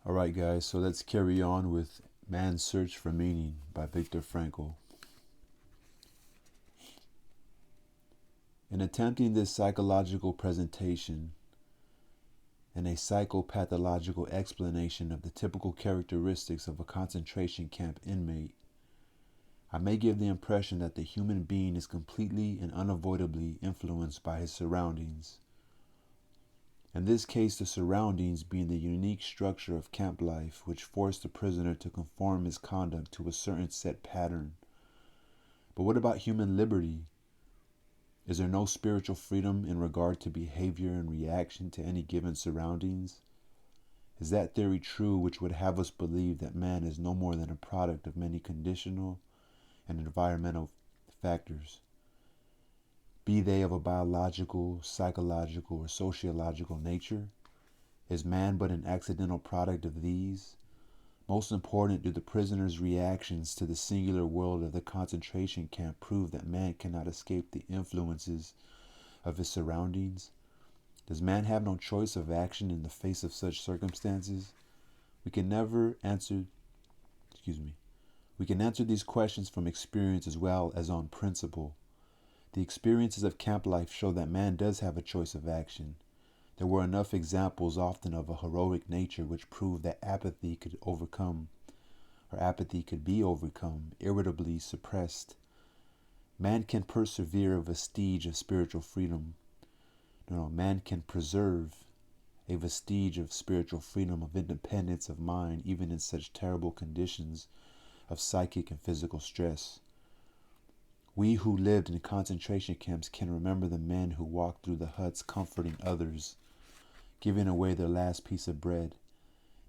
All right, guys, so let's carry on with Man's Search for Meaning by Viktor Frankl. In attempting this psychological presentation and a psychopathological explanation of the typical characteristics of a concentration camp inmate, I may give the impression that the human being is completely and unavoidably influenced by his surroundings. In this case, the surroundings being the unique structure of camp life, which forced the prisoner to conform his conduct to a certain set pattern. But what about human liberty? Is there no spiritual freedom in regard to behavior and reaction to any given surroundings? Is that theory true, which would have us believe that man is no more than a product of many conditional and environmental factors, be they of a biological, psychological, or sociological nature? Is man but an accidental product of these? Most important, do the prisoner's reactions to the singular world of the concentration camp prove that man cannot escape the influences of his surroundings? Does man have no choice of action in the face of such circumstances? We can answer these questions from experience as well as on principle. The experiences of camp life show that man does have a choice of action. There were enough examples often of a heroic nature which proved that apathy could be overcome, irritably suppressed. Man can persevere a vestige of spiritual freedom. Man can preserve a vestige of spiritual freedom, of independence of mind, even in such terrible conditions of psychic and physical stress. We who lived in concentration camps can remember the men who walked through the huts comforting others, giving away their last piece of bread.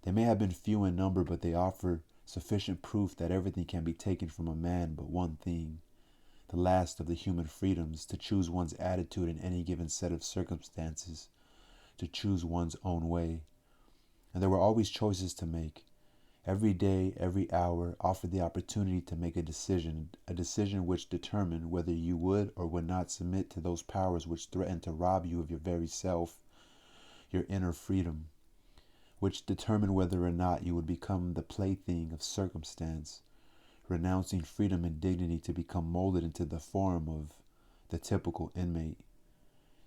They may have been few in number, but they offer sufficient proof that everything can be taken from a man but one thing, the last of the human freedoms, to choose one's attitude in any given set of circumstances, to choose one's own way. And there were always choices to make. Every day, every hour offered the opportunity to make a decision which determined whether you would or would not submit to those powers which threatened to rob you of your very self, your inner freedom, which determined whether or not you would become the plaything of circumstance, renouncing freedom and dignity to become molded into the form of the typical inmate.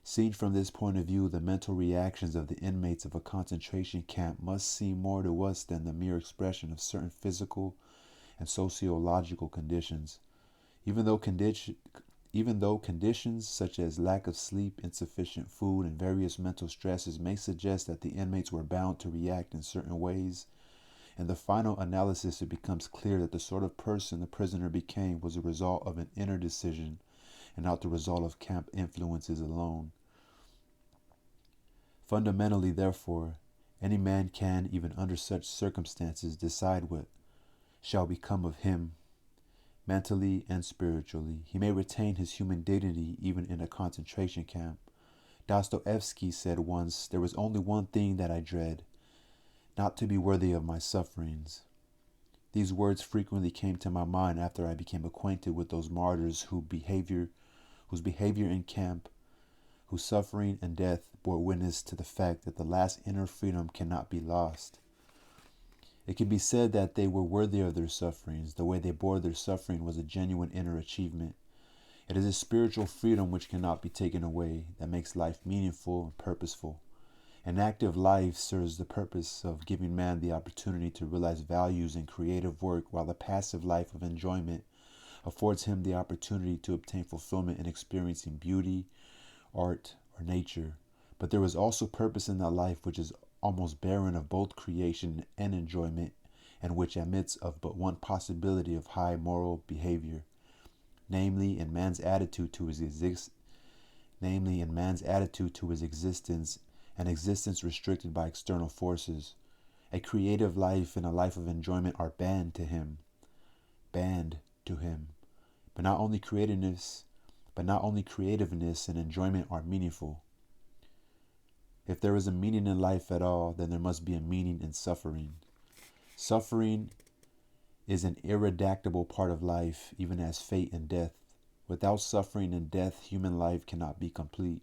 Seen from this point of view, the mental reactions of the inmates of a concentration camp must seem more to us than the mere expression of certain physical and sociological conditions. Even though conditions such as lack of sleep, insufficient food, and various mental stresses may suggest that the inmates were bound to react in certain ways, in the final analysis it becomes clear that the sort of person the prisoner became was a result of an inner decision and not the result of camp influences alone. Fundamentally, therefore, any man can, even under such circumstances, decide what shall become of him, mentally and spiritually. He may retain his human dignity even in a concentration camp. Dostoevsky said once, "There is only one thing that I dread, not to be worthy of my sufferings." These words frequently came to my mind after I became acquainted with those martyrs whose behavior in camp, whose suffering and death bore witness to the fact that the last inner freedom cannot be lost. It can be said that they were worthy of their sufferings. The way they bore their suffering was a genuine inner achievement. It is a spiritual freedom which cannot be taken away that makes life meaningful and purposeful. An active life serves the purpose of giving man the opportunity to realize values in creative work, while the passive life of enjoyment affords him the opportunity to obtain fulfillment in experiencing beauty, art, or nature. But there is also purpose in that life which is almost barren of both creation and enjoyment, and which admits of but one possibility of high moral behavior, namely in man's attitude to his existence, an existence restricted by external forces. A creative life and a life of enjoyment are banned to him. But not only creativeness and enjoyment are meaningful. If there is a meaning in life at all, then there must be a meaning in suffering. Suffering is an ineradicable part of life, even as fate and death. Without suffering and death, human life cannot be complete.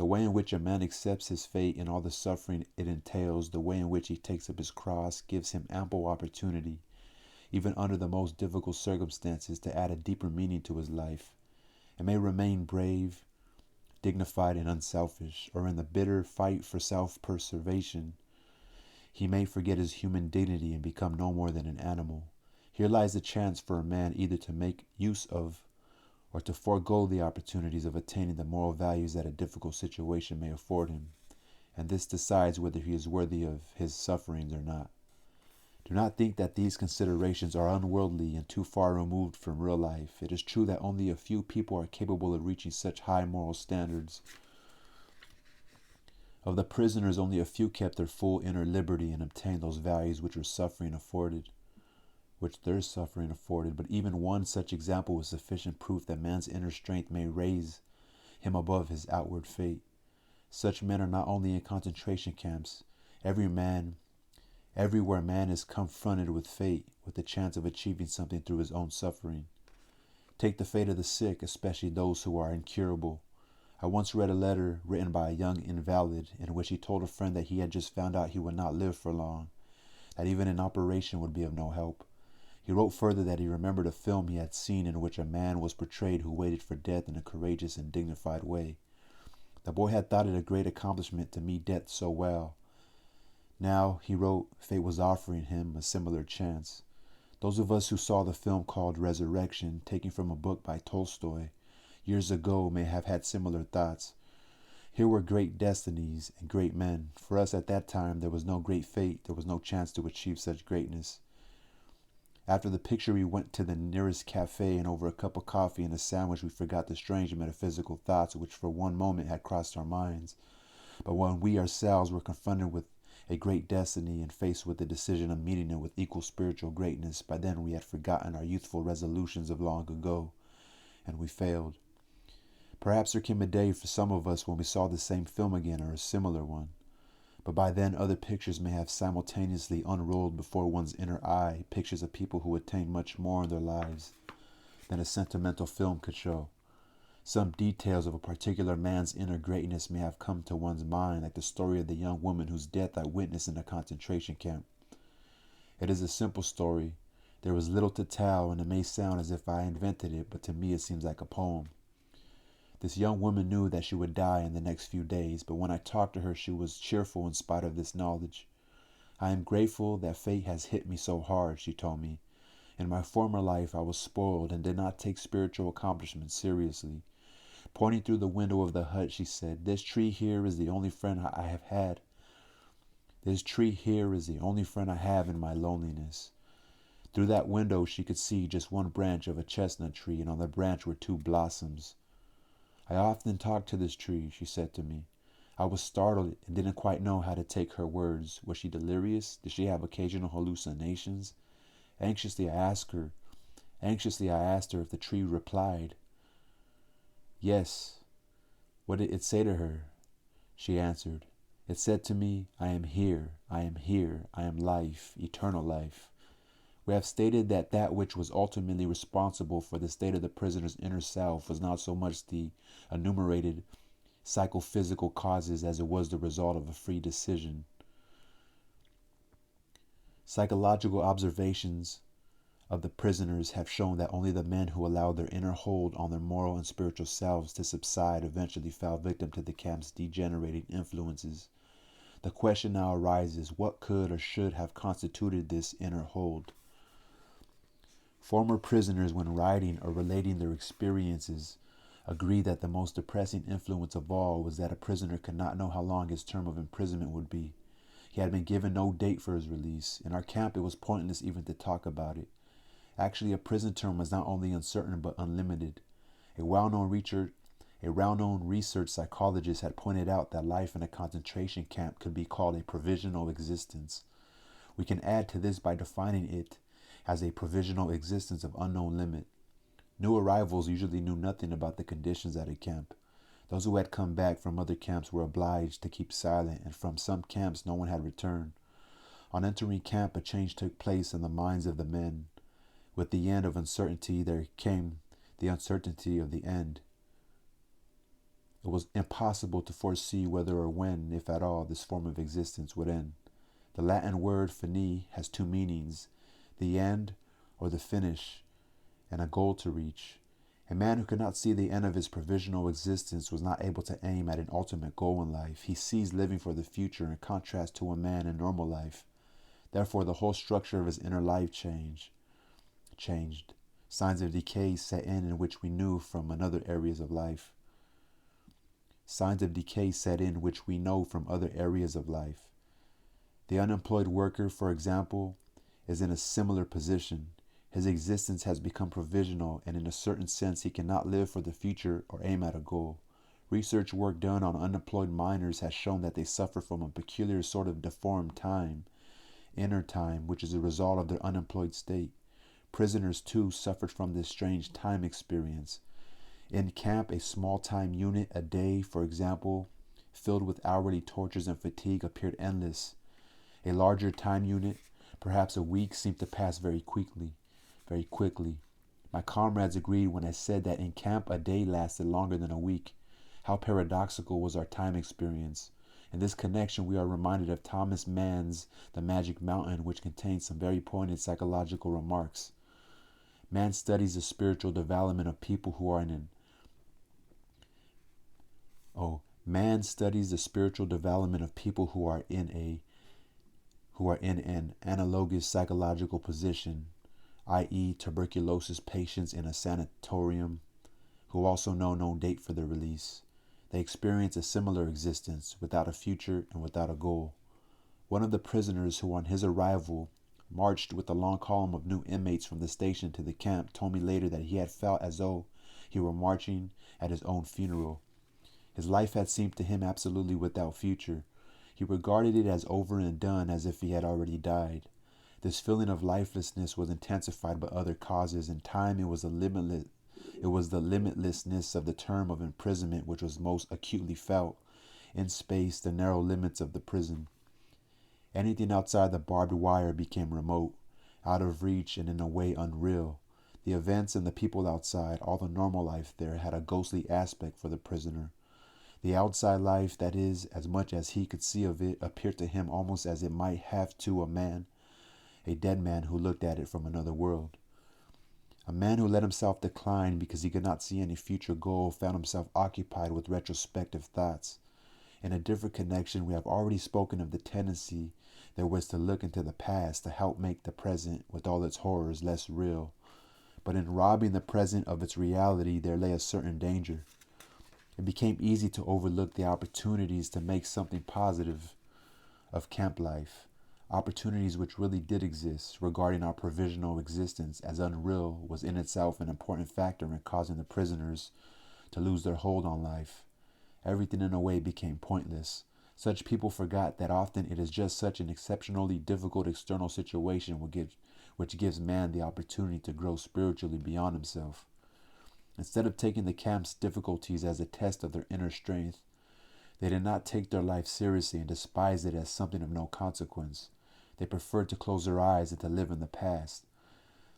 The way in which a man accepts his fate and all the suffering it entails, the way in which he takes up his cross, gives him ample opportunity, even under the most difficult circumstances, to add a deeper meaning to his life, and may remain brave, dignified, and unselfish, or in the bitter fight for self-preservation, he may forget his human dignity and become no more than an animal. Here lies the chance for a man either to make use of or to forego the opportunities of attaining the moral values that a difficult situation may afford him, and this decides whether he is worthy of his sufferings or not. Do not think that these considerations are unworldly and too far removed from real life. It is true that only a few people are capable of reaching such high moral standards. Of the prisoners, only a few kept their full inner liberty and obtained those values which their suffering afforded. But even one such example was sufficient proof that man's inner strength may raise him above his outward fate. Such men are not only in concentration camps. Everywhere man is confronted with fate, with the chance of achieving something through his own suffering. Take the fate of the sick, especially those who are incurable. I once read a letter written by a young invalid in which he told a friend that he had just found out he would not live for long, that even an operation would be of no help. He wrote further that he remembered a film he had seen in which a man was portrayed who waited for death in a courageous and dignified way. The boy had thought it a great accomplishment to meet death so well. Now, he wrote, fate was offering him a similar chance. Those of us who saw the film called Resurrection, taken from a book by Tolstoy, years ago may have had similar thoughts. Here were great destinies and great men. For us at that time, there was no great fate. There was no chance to achieve such greatness. After the picture, we went to the nearest cafe, and over a cup of coffee and a sandwich, we forgot the strange metaphysical thoughts which for one moment had crossed our minds. But when we ourselves were confronted with a great destiny and faced with the decision of meeting it with equal spiritual greatness, by then we had forgotten our youthful resolutions of long ago, and we failed. Perhaps there came a day for some of us when we saw the same film again, or a similar one. But by then other pictures may have simultaneously unrolled before one's inner eye, pictures of people who attained much more in their lives than a sentimental film could show. Some details of a particular man's inner greatness may have come to one's mind, like the story of the young woman whose death I witnessed in a concentration camp. It is a simple story. There was little to tell, and it may sound as if I invented it, but to me it seems like a poem. This young woman knew that she would die in the next few days, but when I talked to her, she was cheerful in spite of this knowledge. I am grateful that fate has hit me so hard, she told me. In my former life, I was spoiled and did not take spiritual accomplishments seriously. Pointing through the window of the hut, she said, "This tree here is the only friend I have had. This tree here is the only friend I have in my loneliness." Through that window, she could see just one branch of a chestnut tree, and on the branch were two blossoms. "I often talk to this tree," she said to me. I was startled and didn't quite know how to take her words. Was she delirious? Did she have occasional hallucinations? Anxiously I asked her if the tree replied. Yes. What did it say to her? She answered. It said to me, "I am here, I am here, I am life, eternal life." We have stated that which was ultimately responsible for the state of the prisoner's inner self was not so much the enumerated psychophysical causes as it was the result of a free decision. Psychological observations of the prisoners have shown that only the men who allowed their inner hold on their moral and spiritual selves to subside eventually fell victim to the camp's degenerating influences. The question now arises, what could or should have constituted this inner hold? Former prisoners, when writing or relating their experiences, agree that the most depressing influence of all was that a prisoner could not know how long his term of imprisonment would be. He had been given no date for his release. In our camp, it was pointless even to talk about it. Actually, a prison term was not only uncertain but unlimited. A well-known research psychologist had pointed out that life in a concentration camp could be called a provisional existence. We can add to this by defining it as a provisional existence of unknown limit. New arrivals usually knew nothing about the conditions at a camp. Those who had come back from other camps were obliged to keep silent, and from some camps no one had returned. On entering camp, a change took place in the minds of the men. With the end of uncertainty, there came the uncertainty of the end. It was impossible to foresee whether or when, if at all, this form of existence would end. The Latin word fini has two meanings: the end or the finish, and a goal to reach. A man who could not see the end of his provisional existence was not able to aim at an ultimate goal in life. He ceased living for the future in contrast to a man in normal life. Therefore, the whole structure of his inner life changed. Signs of decay set in which we knew from other areas of life. Signs of decay set in which we know from other areas of life. The unemployed worker, for example, is in a similar position. His existence has become provisional, and in a certain sense, he cannot live for the future or aim at a goal. Research work done on unemployed miners has shown that they suffer from a peculiar sort of deformed time, inner time, which is a result of their unemployed state. Prisoners, too, suffered from this strange time experience. In camp, a small time unit, a day, for example, filled with hourly tortures and fatigue, appeared endless. A larger time unit, perhaps a week, seemed to pass very quickly. My comrades agreed when I said that in camp a day lasted longer than a week. How paradoxical was our time experience. In this connection, we are reminded of Thomas Mann's The Magic Mountain, which contains some very poignant psychological remarks. Man studies the spiritual development of people who are in an analogous psychological position, i.e., tuberculosis patients in a sanatorium who also know no date for their release. They experience a similar existence, without a future and without a goal. One of the prisoners who on his arrival marched with a long column of new inmates from the station to the camp told me later that he had felt as though he were marching at his own funeral. His life had seemed to him absolutely without future. He regarded it as over and done, as if he had already died. This feeling of lifelessness was intensified by other causes. In time, it was the limitlessness of the term of imprisonment which was most acutely felt. In space, the narrow limits of the prison. Anything outside the barbed wire became remote, out of reach, and in a way unreal. The events and the people outside, all the normal life there, had a ghostly aspect for the prisoner. The outside life, that is, as much as he could see of it, appeared to him almost as it might have to a dead man who looked at it from another world. A man who let himself decline because he could not see any future goal found himself occupied with retrospective thoughts. In a different connection, we have already spoken of the tendency there was to look into the past to help make the present, with all its horrors, less real. But in robbing the present of its reality, there lay a certain danger. It became easy to overlook the opportunities to make something positive of camp life, opportunities which really did exist. Regarding our provisional existence as unreal was in itself an important factor in causing the prisoners to lose their hold on life. Everything in a way became pointless. Such people forgot that often it is just such an exceptionally difficult external situation which gives man the opportunity to grow spiritually beyond himself. Instead of taking the camp's difficulties as a test of their inner strength, they did not take their life seriously and despised it as something of no consequence. They preferred to close their eyes and to live in the past.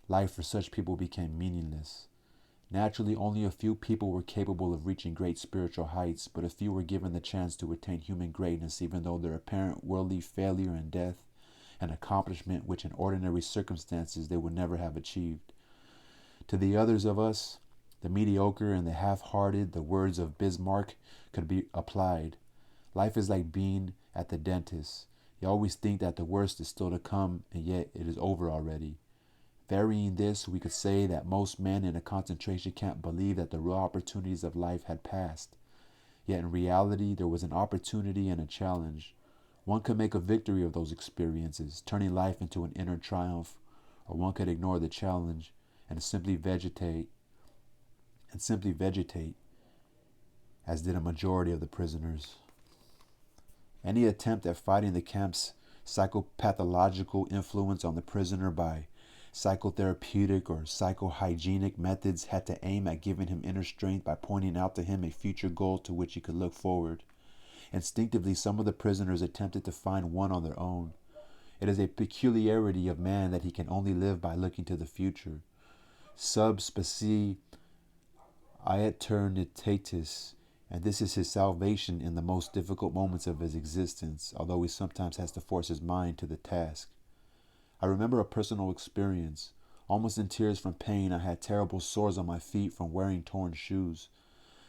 Life for such people became meaningless. Naturally, only a few people were capable of reaching great spiritual heights, but a few were given the chance to attain human greatness, even though their apparent worldly failure and death, an accomplishment which in ordinary circumstances they would never have achieved. To the others of us, the mediocre and the half-hearted, the words of Bismarck could be applied. Life is like being at the dentist. You always think that the worst is still to come, and yet it is over already. Varying this, we could say that most men in a concentration camp believed that the real opportunities of life had passed. Yet in reality, there was an opportunity and a challenge. One could make a victory of those experiences, turning life into an inner triumph, or one could ignore the challenge and simply vegetate, as did a majority of the prisoners. Any attempt at fighting the camp's psychopathological influence on the prisoner by psychotherapeutic or psychohygienic methods had to aim at giving him inner strength by pointing out to him a future goal to which he could look forward. Instinctively, some of the prisoners attempted to find one on their own. It is a peculiarity of man that he can only live by looking to the future. Sub specie aeternitatis, And this is his salvation in the most difficult moments of his existence, although he sometimes has to force his mind to the task. I remember a personal experience. Almost in tears from pain, I had terrible sores on my feet from wearing torn shoes.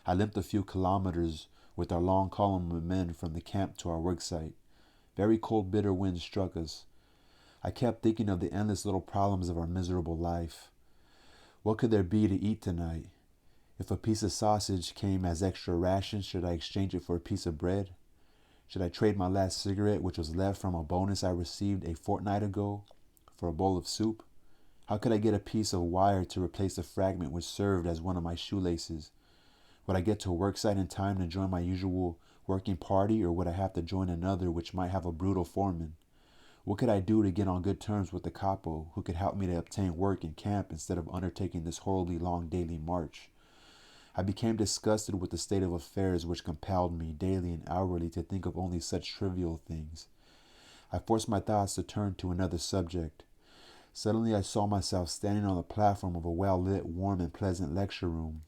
I limped a few kilometers with our long column of men from the camp to our work site. Very cold, bitter winds struck us. I kept thinking of the endless little problems of our miserable life. What could there be to eat tonight? If a piece of sausage came as extra ration, should I exchange it for a piece of bread? Should I trade my last cigarette, which was left from a bonus I received a fortnight ago, for a bowl of soup? How could I get a piece of wire to replace the fragment which served as one of my shoelaces? Would I get to a work site in time to join my usual working party, or would I have to join another which might have a brutal foreman? What could I do to get on good terms with the capo, who could help me to obtain work in camp instead of undertaking this horribly long daily march? I became disgusted with the state of affairs which compelled me daily and hourly to think of only such trivial things. I forced my thoughts to turn to another subject. Suddenly I saw myself standing on the platform of a well-lit, warm, and pleasant lecture room.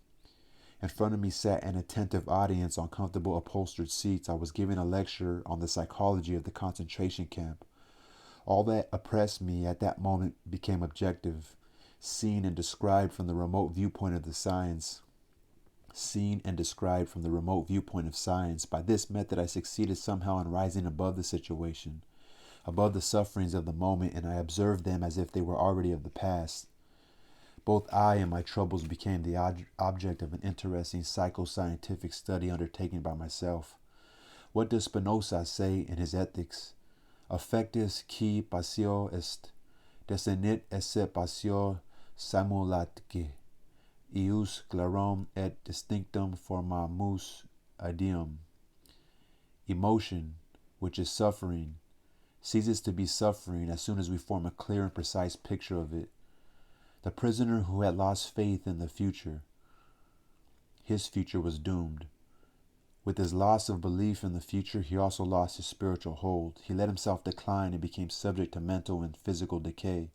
In front of me sat an attentive audience on comfortable upholstered seats. I was giving a lecture on the psychology of the concentration camp. All that oppressed me at that moment became objective, seen and described from the remote viewpoint of science. By this method I succeeded somehow in rising above the situation, above the sufferings of the moment, and I observed them as if they were already of the past. Both I and my troubles became the object of an interesting psychoscientific study undertaken by myself. What does Spinoza say in his Ethics? Affectus qui passio est, desinit esse passio simulatque, ius clarum et distinctum formamus ideum. Emotion, which is suffering, ceases to be suffering as soon as we form a clear and precise picture of it. The prisoner who had lost faith in the future, his future was doomed. With his loss of belief in the future, he also lost his spiritual hold. He let himself decline and became subject to mental and physical decay.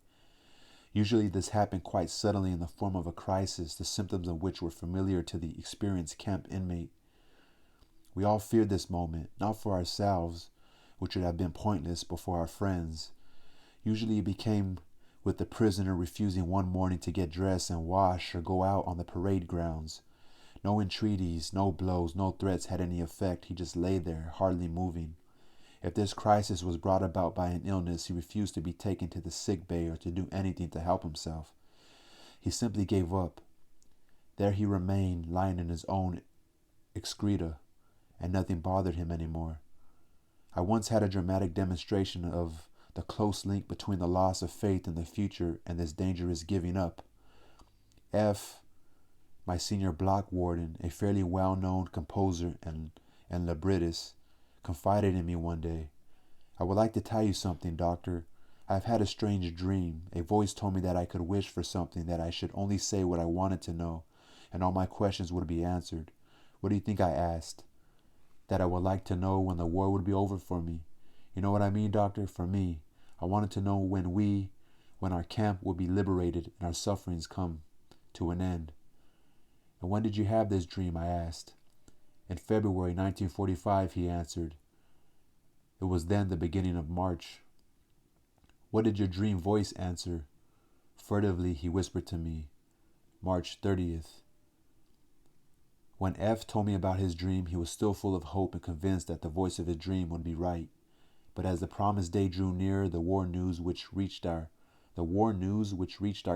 Usually this happened quite suddenly in the form of a crisis, the symptoms of which were familiar to the experienced camp inmate. We all feared this moment, not for ourselves, which would have been pointless, but for our friends. Usually it became with the prisoner refusing one morning to get dressed and wash or go out on the parade grounds. No entreaties, no blows, no threats had any effect. He just lay there, hardly moving. If this crisis was brought about by an illness, he refused to be taken to the sick bay or to do anything to help himself. He simply gave up. There he remained, lying in his own excreta, and nothing bothered him anymore. I once had a dramatic demonstration of the close link between the loss of faith in the future and this dangerous giving up. F., my senior block warden, a fairly well-known composer and librettist, confided in me one day. "I would like to tell you something, doctor. I have had a strange dream. A voice told me that I could wish for something, that I should only say what I wanted to know, and all my questions would be answered. What do you think I asked? That I would like to know when the war would be over for me. You know what I mean, doctor? For me. I wanted to know when our camp would be liberated and our sufferings come to an end." "And when did you have this dream?" I asked. "In February 1945, he answered. "It was then the beginning of March." "What did your dream voice answer?" Furtively, he whispered to me, "March 30th. When F told me about his dream, he was still full of hope and convinced that the voice of his dream would be right. But as the promised day drew near, the war news which reached our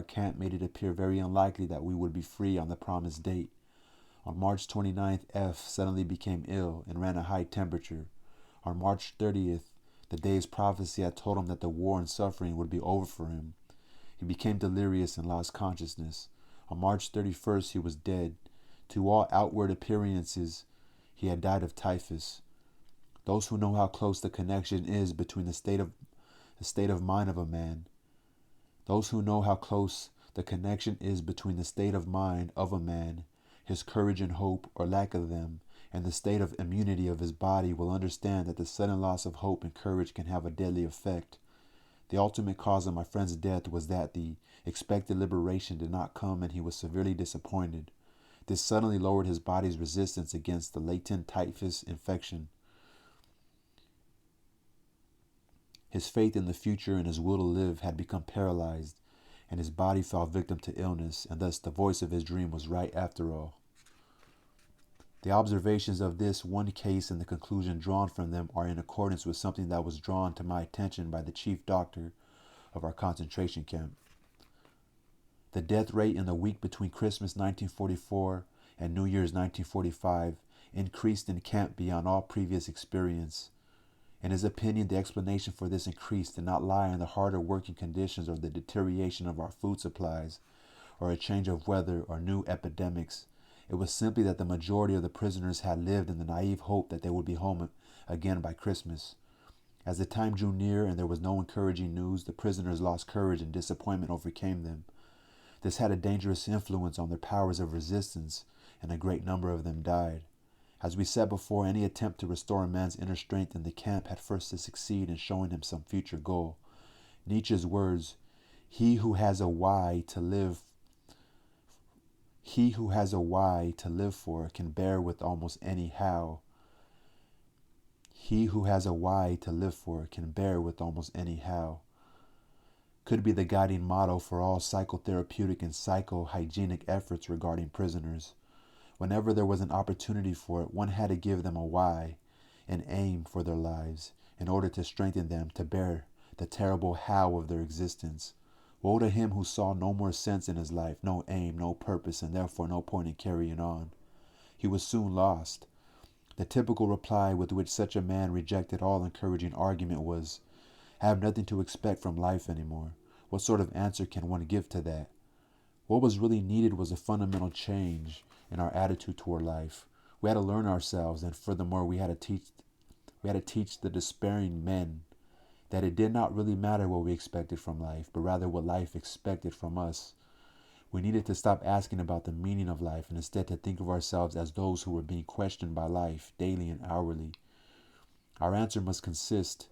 camp made it appear very unlikely that we would be free on the promised date. On March 29th, F suddenly became ill and ran a high temperature. On March 30th, the day's prophecy had told him that the war and suffering would be over for him. He became delirious and lost consciousness. On March 31st, he was dead. To all outward appearances, he had died of typhus. Those who know how close the connection is between the state of mind of a man, his courage and hope, or lack of them, and the state of immunity of his body will understand that the sudden loss of hope and courage can have a deadly effect. The ultimate cause of my friend's death was that the expected liberation did not come, and he was severely disappointed. This suddenly lowered his body's resistance against the latent typhus infection. His faith in the future and his will to live had become paralyzed, and his body fell victim to illness, and thus the voice of his dream was right after all. The observations of this one case and the conclusion drawn from them are in accordance with something that was drawn to my attention by the chief doctor of our concentration camp. The death rate in the week between Christmas 1944 and New Year's 1945 increased in camp beyond all previous experience. In his opinion, the explanation for this increase did not lie in the harder working conditions or the deterioration of our food supplies, or a change of weather or new epidemics. It was simply that the majority of the prisoners had lived in the naive hope that they would be home again by Christmas. As the time drew near and there was no encouraging news, the prisoners lost courage and disappointment overcame them. This had a dangerous influence on their powers of resistance, and a great number of them died. As we said before, any attempt to restore a man's inner strength in the camp had first to succeed in showing him some future goal. Nietzsche's words, He who has a why to live for can bear with almost any how. He who has a why to live for can bear with almost any how. Could be the guiding motto for all psychotherapeutic and psychohygienic efforts regarding prisoners. Whenever there was an opportunity for it, one had to give them a why, an aim for their lives, in order to strengthen them to bear the terrible how of their existence. Woe to him who saw no more sense in his life, no aim, no purpose, and therefore no point in carrying on. He was soon lost. The typical reply with which such a man rejected all encouraging argument was, I have nothing to expect from life anymore. What sort of answer can one give to that? What was really needed was a fundamental change in our attitude toward life. We had to learn ourselves, and furthermore, we had to teach the despairing men that it did not really matter what we expected from life, but rather what life expected from us. We needed to stop asking about the meaning of life and instead to think of ourselves as those who were being questioned by life daily and hourly. Our answer must consist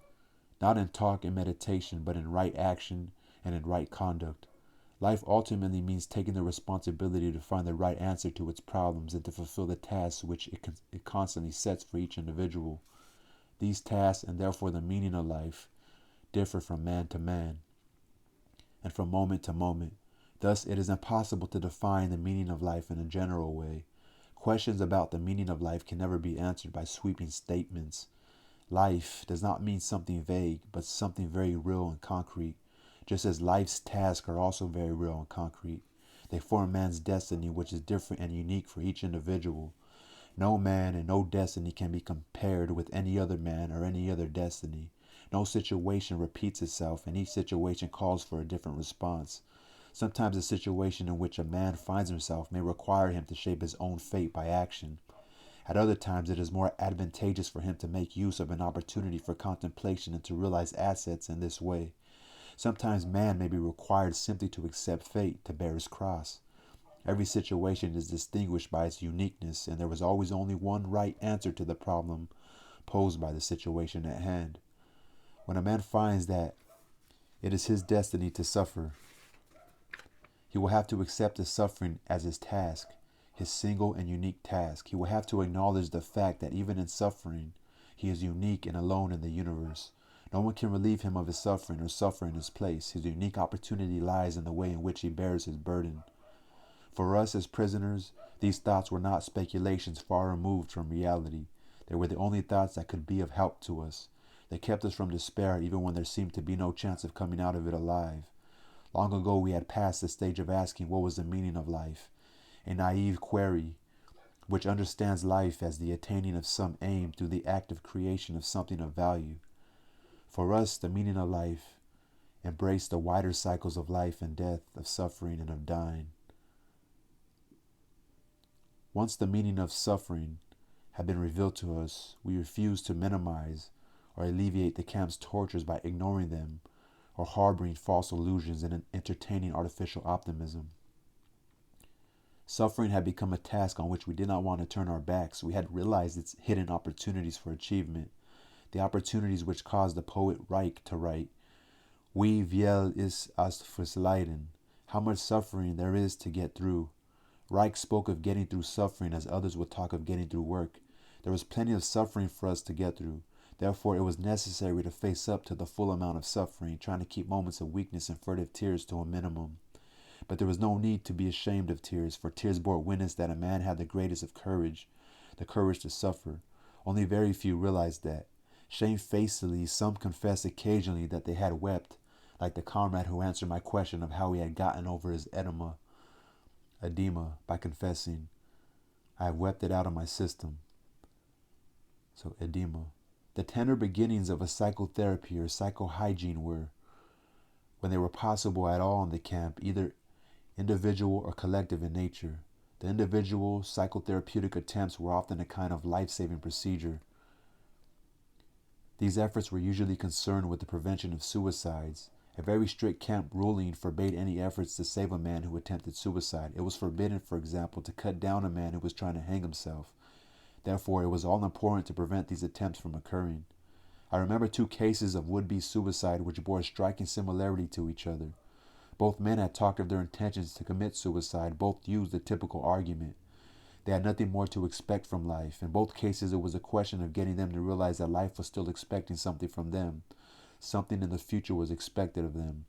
not in talk and meditation, but in right action and in right conduct. Life ultimately means taking the responsibility to find the right answer to its problems and to fulfill the tasks which it constantly sets for each individual. These tasks, and therefore the meaning of life, differ from man to man and from moment to moment. Thus, it is impossible to define the meaning of life in a general way. Questions about the meaning of life can never be answered by sweeping statements. Life does not mean something vague, but something very real and concrete, just as life's tasks are also very real and concrete. They form man's destiny, which is different and unique for each individual. No man and no destiny can be compared with any other man or any other destiny. No situation repeats itself, and each situation calls for a different response. Sometimes the situation in which a man finds himself may require him to shape his own fate by action. At other times, it is more advantageous for him to make use of an opportunity for contemplation and to realize assets in this way. Sometimes man may be required simply to accept fate, to bear his cross. Every situation is distinguished by its uniqueness, and there is always only one right answer to the problem posed by the situation at hand. When a man finds that it is his destiny to suffer, he will have to accept his suffering as his task, his single and unique task. He will have to acknowledge the fact that even in suffering, he is unique and alone in the universe. No one can relieve him of his suffering or suffer in his place. His unique opportunity lies in the way in which he bears his burden. For us as prisoners, these thoughts were not speculations far removed from reality. They were the only thoughts that could be of help to us. They kept us from despair even when there seemed to be no chance of coming out of it alive. Long ago we had passed the stage of asking what was the meaning of life, a naive query which understands life as the attaining of some aim through the active creation of something of value. For us, the meaning of life embraced the wider cycles of life and death, of suffering and of dying. Once the meaning of suffering had been revealed to us, we refused to minimize or alleviate the camp's tortures by ignoring them or harboring false illusions and entertaining artificial optimism. Suffering had become a task on which we did not want to turn our backs. We had realized its hidden opportunities for achievement, the opportunities which caused the poet Reich to write, Wie viel ist es fürs Leiden? How much suffering there is to get through. Reich spoke of getting through suffering as others would talk of getting through work. There was plenty of suffering for us to get through. Therefore, it was necessary to face up to the full amount of suffering, trying to keep moments of weakness and furtive tears to a minimum. But there was no need to be ashamed of tears, for tears bore witness that a man had the greatest of courage, the courage to suffer. Only very few realized that. Shamefacedly, some confessed occasionally that they had wept, like the comrade who answered my question of how he had gotten over his edema, by confessing, "I have wept it out of my system." So edema. The tender beginnings of a psychotherapy or psychohygiene were, when they were possible at all in the camp, either individual or collective in nature. The individual psychotherapeutic attempts were often a kind of life-saving procedure. These efforts were usually concerned with the prevention of suicides. A very strict camp ruling forbade any efforts to save a man who attempted suicide. It was forbidden, for example, to cut down a man who was trying to hang himself. Therefore, it was all important to prevent these attempts from occurring. I remember 2 cases of would-be suicide which bore a striking similarity to each other. Both men had talked of their intentions to commit suicide. Both used the typical argument. They had nothing more to expect from life. In both cases, it was a question of getting them to realize that life was still expecting something from them. Something in the future was expected of them.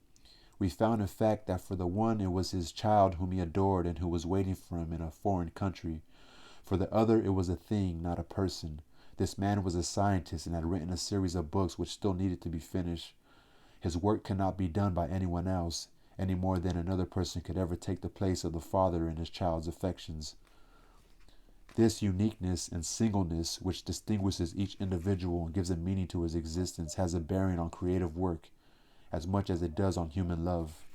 We found, in fact, that for the one it was his child whom he adored and who was waiting for him in a foreign country. For the other, it was a thing, not a person. This man was a scientist and had written a series of books which still needed to be finished. His work could not be done by anyone else, any more than another person could ever take the place of the father in his child's affections. This uniqueness and singleness which distinguishes each individual and gives a meaning to his existence has a bearing on creative work as much as it does on human love.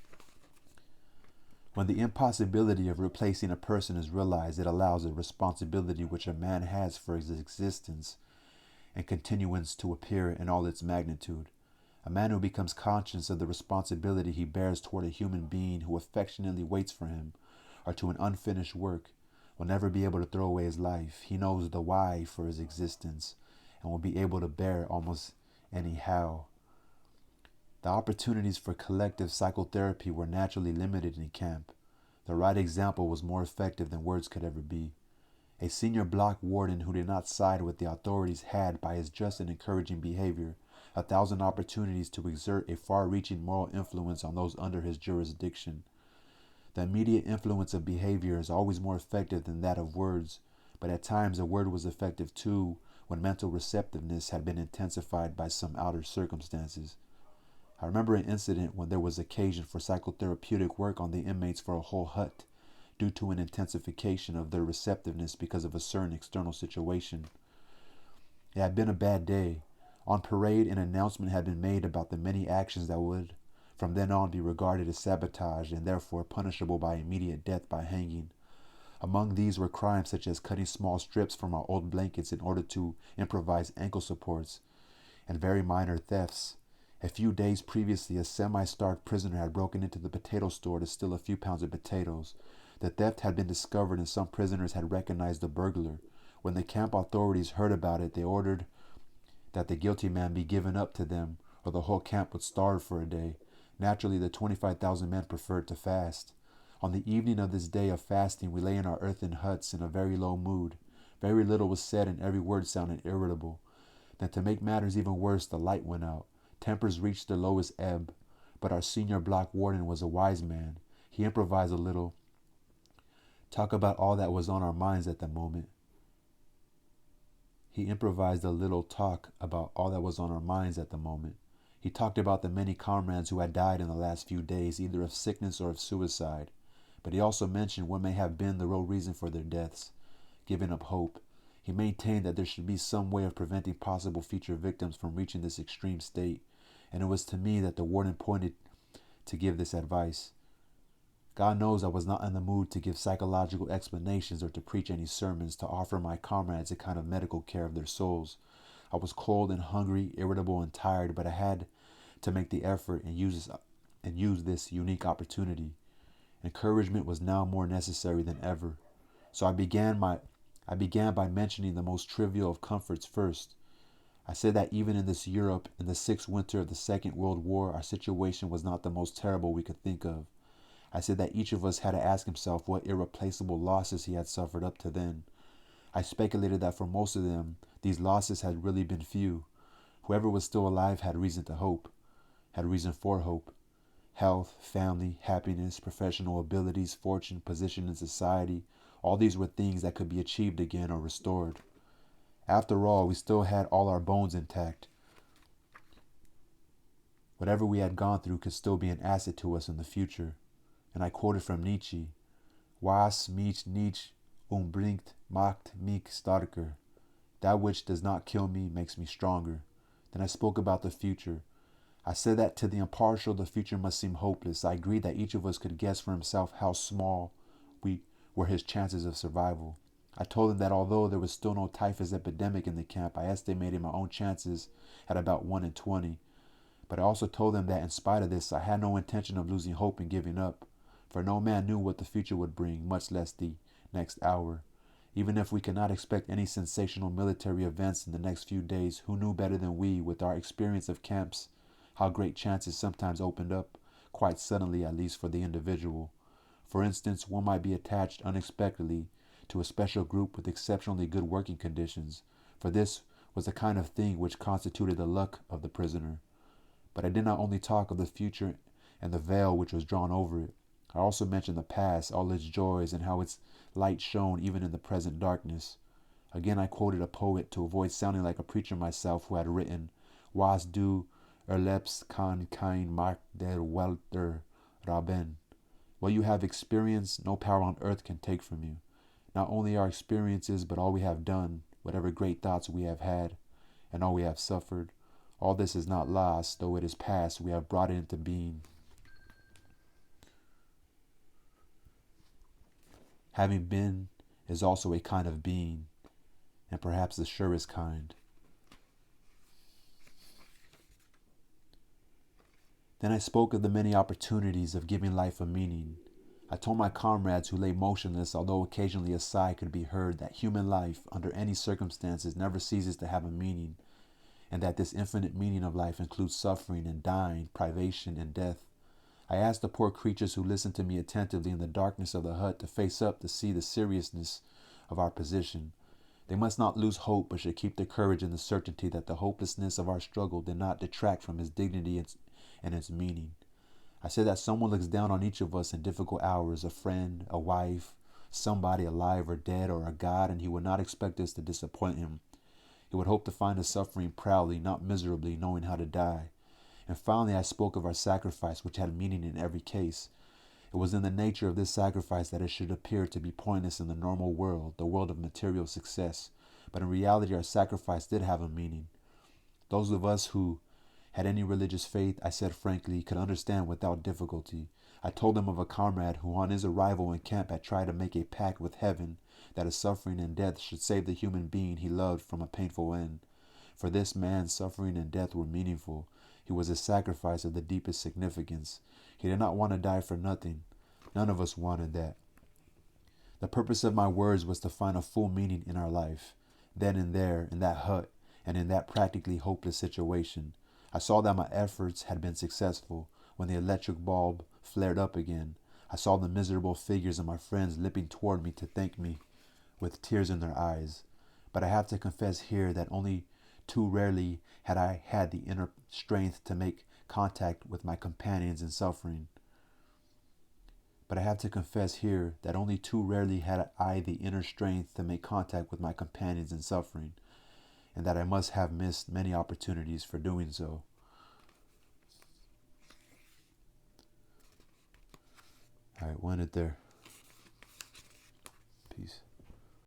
When the impossibility of replacing a person is realized, it allows the responsibility which a man has for his existence and continuance to appear in all its magnitude. A man who becomes conscious of the responsibility he bears toward a human being who affectionately waits for him or to an unfinished work will never be able to throw away his life. He knows the why for his existence and will be able to bear almost any how. The opportunities for collective psychotherapy were naturally limited in camp. The right example was more effective than words could ever be. A senior block warden who did not side with the authorities had, by his just and encouraging behavior, 1,000 opportunities to exert a far-reaching moral influence on those under his jurisdiction. The immediate influence of behavior is always more effective than that of words, but at times a word was effective too when mental receptiveness had been intensified by some outer circumstances. I remember an incident when there was occasion for psychotherapeutic work on the inmates for a whole hut, due to an intensification of their receptiveness because of a certain external situation. It had been a bad day. On parade, an announcement had been made about the many actions that would, from then on, be regarded as sabotage and therefore punishable by immediate death by hanging. Among these were crimes such as cutting small strips from our old blankets in order to improvise ankle supports, and very minor thefts. A few days previously, a semi-starved prisoner had broken into the potato store to steal a few pounds of potatoes. The theft had been discovered and some prisoners had recognized the burglar. When the camp authorities heard about it, they ordered that the guilty man be given up to them, or the whole camp would starve for a day. Naturally, the 25,000 men preferred to fast. On the evening of this day of fasting, we lay in our earthen huts in a very low mood. Very little was said and every word sounded irritable. Then, to make matters even worse, the light went out. Tempers reached their lowest ebb, but our senior block warden was a wise man. He improvised a little. Talk about all that was on our minds at the moment. He improvised a little talk about all that was on our minds at the moment. He talked about the many comrades who had died in the last few days, either of sickness or of suicide. But he also mentioned what may have been the real reason for their deaths, giving up hope. He maintained that there should be some way of preventing possible future victims from reaching this extreme state, and it was to me that the warden pointed to give this advice. God knows I was not in the mood to give psychological explanations or to preach any sermons, to offer my comrades a kind of medical care of their souls. I was cold and hungry, irritable and tired, but I had to make the effort and use this unique opportunity. Encouragement was now more necessary than ever. So I began by mentioning the most trivial of comforts first. I said that even in this Europe, in the 6th winter of the Second World War, our situation was not the most terrible we could think of. I said that each of us had to ask himself what irreplaceable losses he had suffered up to then. I speculated that for most of them, these losses had really been few. Whoever was still alive had reason to hope, had reason for hope. Health, family, happiness, professional abilities, fortune, position in society, all these were things that could be achieved again or restored. After all, we still had all our bones intact. Whatever we had gone through could still be an asset to us in the future. And I quoted from Nietzsche, Was mich nicht umbringt, macht mich stärker. That which does not kill me makes me stronger. Then I spoke about the future. I said that to the impartial, the future must seem hopeless. I agreed that each of us could guess for himself how small were his chances of survival. I told him that although there was still no typhus epidemic in the camp, I estimated my own chances at about 1 in 20. But I also told him that in spite of this, I had no intention of losing hope and giving up, for no man knew what the future would bring, much less the next hour. Even if we could not expect any sensational military events in the next few days, who knew better than we, with our experience of camps, how great chances sometimes opened up, quite suddenly at least for the individual. For instance, one might be attached unexpectedly to a special group with exceptionally good working conditions, for this was the kind of thing which constituted the luck of the prisoner. But I did not only talk of the future and the veil which was drawn over it. I also mentioned the past, all its joys, and how its light shone even in the present darkness. Again I quoted a poet to avoid sounding like a preacher myself, who had written, Was du erlebst kann kein Macht der Welt rauben. What you have experienced, no power on earth can take from you. Not only our experiences, but all we have done, whatever great thoughts we have had, and all we have suffered. All this is not lost, though it is past, we have brought it into being. Having been is also a kind of being, and perhaps the surest kind. Then I spoke of the many opportunities of giving life a meaning. I told my comrades who lay motionless, although occasionally a sigh could be heard, that human life, under any circumstances, never ceases to have a meaning, and that this infinite meaning of life includes suffering and dying, privation and death. I asked the poor creatures who listened to me attentively in the darkness of the hut to face up to see the seriousness of our position. They must not lose hope, but should keep their courage in the certainty that the hopelessness of our struggle did not detract from its dignity and its meaning. I said that someone looks down on each of us in difficult hours, a friend, a wife, somebody alive or dead, or a God, and he would not expect us to disappoint him. He would hope to find us suffering proudly, not miserably, knowing how to die. And finally I spoke of our sacrifice, which had meaning in every case. It was in the nature of this sacrifice that it should appear to be pointless in the normal world, the world of material success. But in reality our sacrifice did have a meaning. Those of us who had any religious faith, I said frankly, could understand without difficulty. I told them of a comrade who on his arrival in camp had tried to make a pact with heaven that his suffering and death should save the human being he loved from a painful end. For this man, suffering and death were meaningful. He was a sacrifice of the deepest significance. He did not want to die for nothing. None of us wanted that. The purpose of my words was to find a full meaning in our life. Then and there, in that hut, and in that practically hopeless situation, I saw that my efforts had been successful. When the electric bulb flared up again, I saw the miserable figures of my friends limping toward me to thank me, with tears in their eyes. But I have to confess here that only too rarely had I had the inner strength to make contact with my companions in suffering. But I have to confess here that only too rarely had I the inner strength to make contact with my companions in suffering, and that I must have missed many opportunities for doing so. All right, we'll end it there.